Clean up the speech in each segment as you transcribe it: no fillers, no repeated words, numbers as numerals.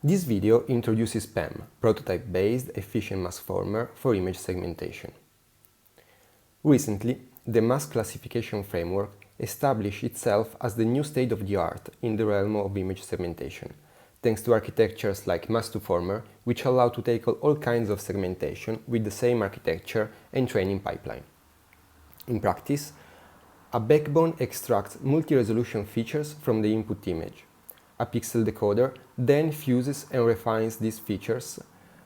This video introduces PEM, prototype-based efficient MaskFormer for image segmentation. Recently, the mask classification framework established itself as the new state-of-the-art in the realm of image segmentation, thanks to architectures like MaskFormer, which allow to tackle all kinds of segmentation with the same architecture and training pipeline. In practice, a backbone extracts multi-resolution features from the input image. A pixel decoder then fuses and refines these features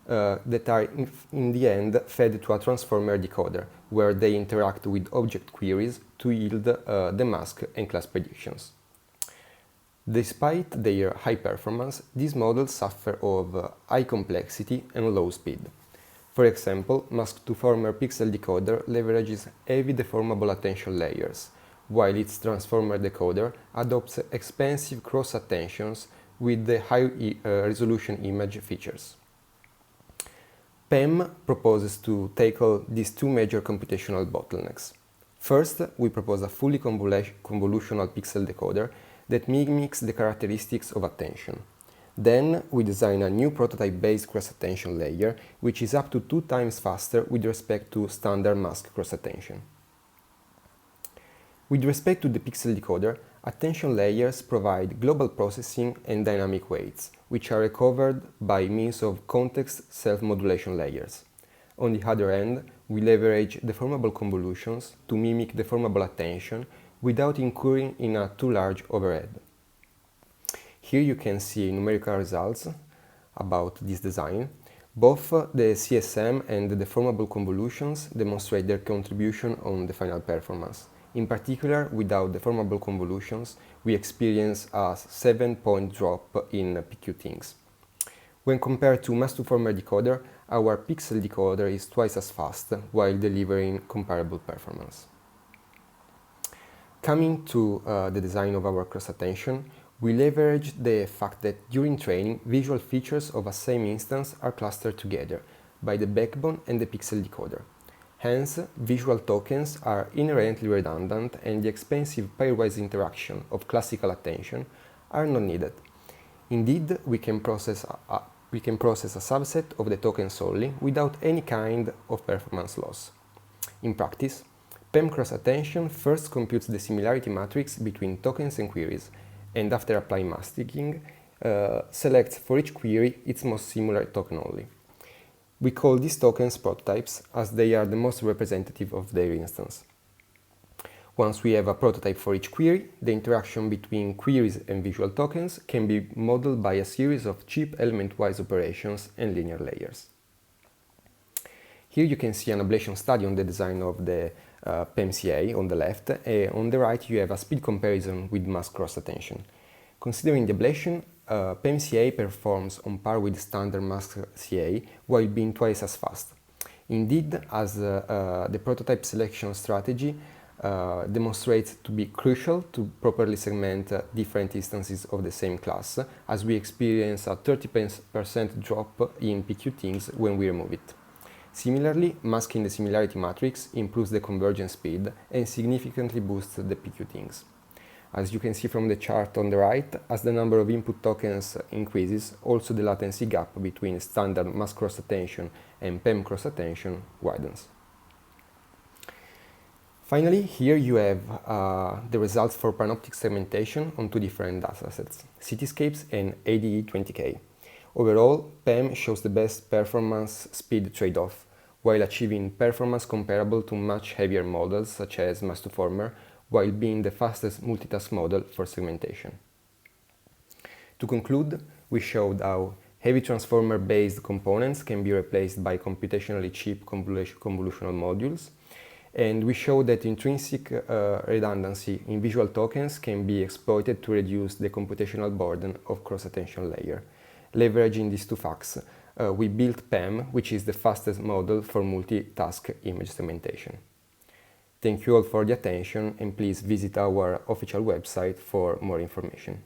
that are in the end fed to a transformer decoder, where they interact with object queries to yield the mask and class predictions. Despite their high performance, these models suffer of high complexity and low speed. For example, MaskFormer pixel decoder leverages heavy deformable attention layers, while its transformer decoder adopts expensive cross-attentions with the high-resolution image features. PEM proposes to tackle these two major computational bottlenecks. First, we propose a fully convolutional pixel decoder that mimics the characteristics of attention. Then, we design a new prototype-based cross-attention layer, which is up to 2 times faster with respect to standard mask cross-attention. With respect to the pixel decoder, attention layers provide global processing and dynamic weights, which are recovered by means of context self-modulation layers. On the other end, we leverage deformable convolutions to mimic deformable attention without incurring in a too large overhead. Here you can see numerical results about this design. Both the CSM and the deformable convolutions demonstrate their contribution on the final performance. In particular, without deformable convolutions, we experience a 7-point drop in PQ things. When compared to MaskFormer decoder, our pixel decoder is twice as fast while delivering comparable performance. Coming to the design of our cross-attention, we leverage the fact that during training, visual features of a same instance are clustered together by the backbone and the pixel decoder. Hence, visual tokens are inherently redundant and the expensive pairwise interaction of classical attention are not needed. Indeed, we can process a subset of the tokens only without any kind of performance loss. In practice, PEM cross-attention first computes the similarity matrix between tokens and queries, and after applying masking, selects for each query its most similar token only. We call these tokens prototypes, as they are the most representative of their instance. Once we have a prototype for each query, the interaction between queries and visual tokens can be modeled by a series of cheap element-wise operations and linear layers. Here you can see an ablation study on the design of the PEM-CA on the left, and on the right you have a speed comparison with mask cross-attention. Considering the ablation, PEM-CA performs on par with standard mask-CA while being twice as fast. Indeed, as the prototype selection strategy demonstrates to be crucial to properly segment different instances of the same class, as we experience a 30% drop in PQ things when we remove it. Similarly, masking the similarity matrix improves the convergence speed and significantly boosts the PQ things. As you can see from the chart on the right, as the number of input tokens increases, also the latency gap between standard mask cross-attention and PEM cross-attention widens. Finally, here you have the results for panoptic segmentation on 2 different datasets, Cityscapes and ADE20K. Overall, PEM shows the best performance-speed trade-off, while achieving performance comparable to much heavier models such as MaskFormer, while being the fastest multitask model for segmentation. To conclude, we showed how heavy transformer-based components can be replaced by computationally cheap convolutional modules, and we showed that intrinsic redundancy in visual tokens can be exploited to reduce the computational burden of cross-attention layer. Leveraging these 2 facts, we built PEM, which is the fastest model for multitask image segmentation. Thank you all for the attention, and please visit our official website for more information.